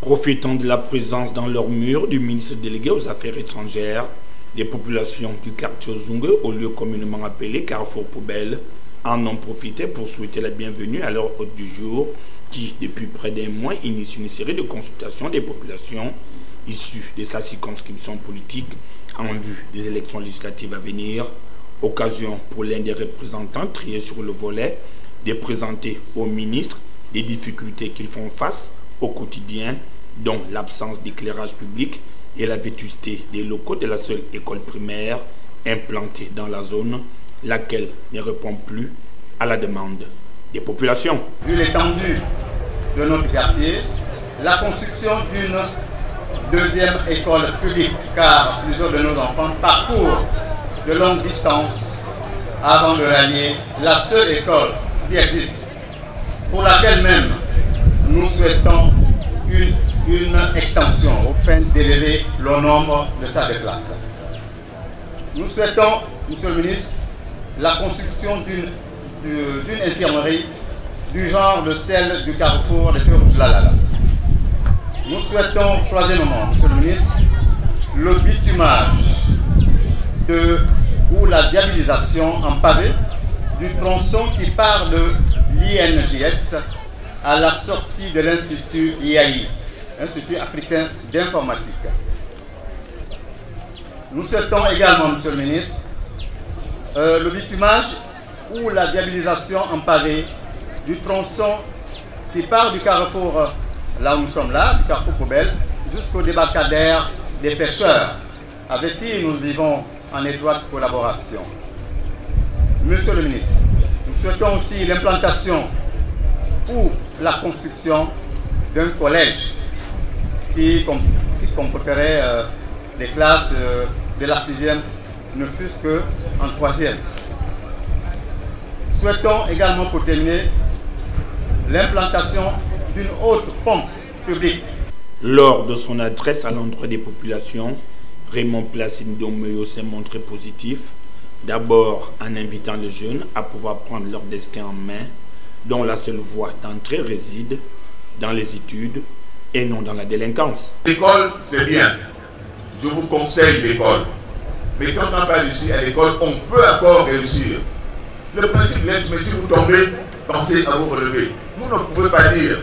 Profitant de la présence dans leurs murs du ministre délégué aux Affaires étrangères, les populations du quartier Ozungue, au lieu communément appelé Carrefour Poubelle, en ont profité pour souhaiter la bienvenue à leur hôte du jour qui, depuis près d'un mois, initie une série de consultations des populations issues de sa circonscription politique en vue des élections législatives à venir, occasion pour l'un des représentants triés sur le volet de présenter au ministre les difficultés qu'ils font face au quotidien, dont l'absence d'éclairage public et la vétusté des locaux de la seule école primaire implantée dans la zone, laquelle ne répond plus à la demande des populations. Vu l'étendue de notre quartier, la construction d'une deuxième école publique, car plusieurs de nos enfants parcourent de longues distances avant de rallier la seule école qui existe, pour laquelle même nous souhaitons une extension afin d'élever le nombre de salles de classe. Nous souhaitons, Monsieur le ministre, la construction d'une infirmerie du genre de celle du carrefour de Feu-Rouge-Lalala. Nous souhaitons, troisièmement, Monsieur le ministre, le bitumage ou la viabilisation en pavé du tronçon qui part de l'INJS à la sortie de l'Institut IAI, Institut africain d'informatique. Nous souhaitons également, Monsieur le ministre, le bitumage ou la viabilisation en pavé du tronçon qui part du carrefour, là où nous sommes là, du carrefour Poubelle, jusqu'au débarcadère des pêcheurs, avec qui nous vivons en étroite collaboration. Monsieur le ministre, nous souhaitons aussi l'implantation ou la construction d'un collège qui comporterait des classes de la 6e, ne fût-ce qu'en 3e. Souhaitons également, pour terminer, l'implantation d'une autre pompe publique. Lors de son adresse à l'endroit des populations, Raymond Placide Domeyo s'est montré positif, d'abord en invitant les jeunes à pouvoir prendre leur destin en main, dont la seule voie d'entrée réside dans les études et non dans la délinquance. L'école, c'est bien. Je vous conseille l'école. Mais quand on n'a pas réussi à l'école, on peut encore réussir. Le principe est, mais si vous tombez, pensez à vous relever. Vous ne pouvez pas dire,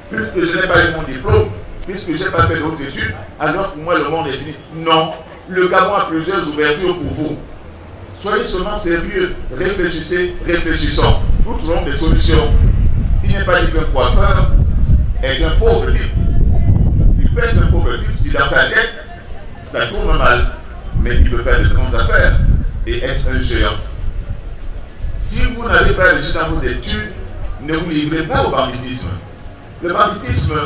puisque je n'ai pas eu mon diplôme, puisque je n'ai pas fait d'autres études, alors pour moi le monde est fini. Non, le Gabon a plusieurs ouvertures pour vous. Soyez seulement sérieux, réfléchissez, réfléchissons. Nous trouvons des solutions. Il n'est pas dit qu'un coiffeur est un pauvre type. Il peut être un pauvre type si dans sa tête, ça tourne mal. Mais il peut faire de grandes affaires et être un géant. Si vous n'avez pas réussi dans vos études, ne vous livrez pas au banditisme. Le banditisme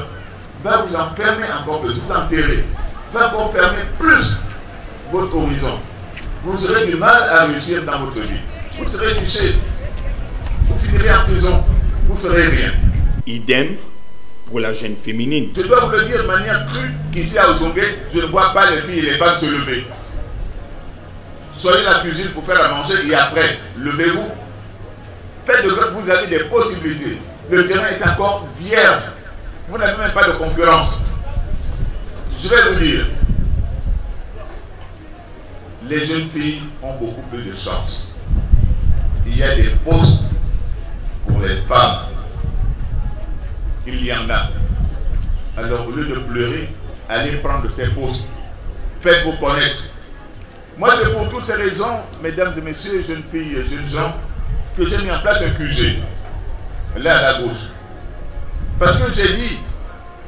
va vous enfermer encore plus, vous enterrer, va encore fermer plus votre horizon. Vous aurez du mal à réussir dans votre vie. Vous serez fiché. Vous finirez en prison. Vous ne ferez rien. Idem pour la jeune féminine. Je dois vous le dire de manière crue qu'ici à Ozungue, je ne vois pas les filles et les femmes se lever. Soyez la cuisine pour faire à manger et après, levez-vous. Faites de grâce, vous avez des possibilités. Le terrain est encore vierge. Vous n'avez même pas de concurrence. Je vais vous dire, les jeunes filles ont beaucoup plus de chance. Il y a des postes pour les femmes. Il y en a. Alors au lieu de pleurer, allez prendre ces postes. Faites-vous connaître. Moi c'est pour toutes ces raisons, mesdames et messieurs, jeunes filles et jeunes gens, que j'ai mis en place un QG. Là à la gauche. Parce que j'ai dit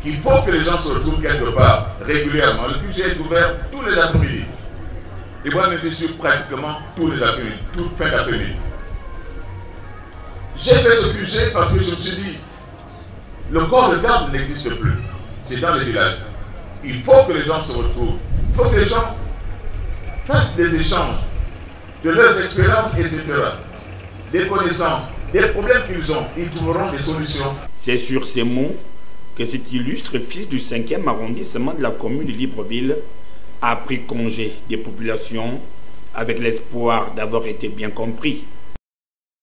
qu'il faut que les gens se retrouvent quelque part régulièrement. Le QG est ouvert tous les après-midi. Et moi, je suis pratiquement tous les après-midi, toute fin d'après-midi. J'ai fait ce QG parce que je me suis dit, le corps de garde n'existe plus. C'est dans les villages. Il faut que les gens se retrouvent. Il faut que les gens fassent des échanges de leurs expériences, etc. Des connaissances, des problèmes qu'ils ont. Ils trouveront des solutions. C'est sur ces mots que cet illustre fils du 5e arrondissement de la commune de Libreville a pris congé des populations avec l'espoir d'avoir été bien compris.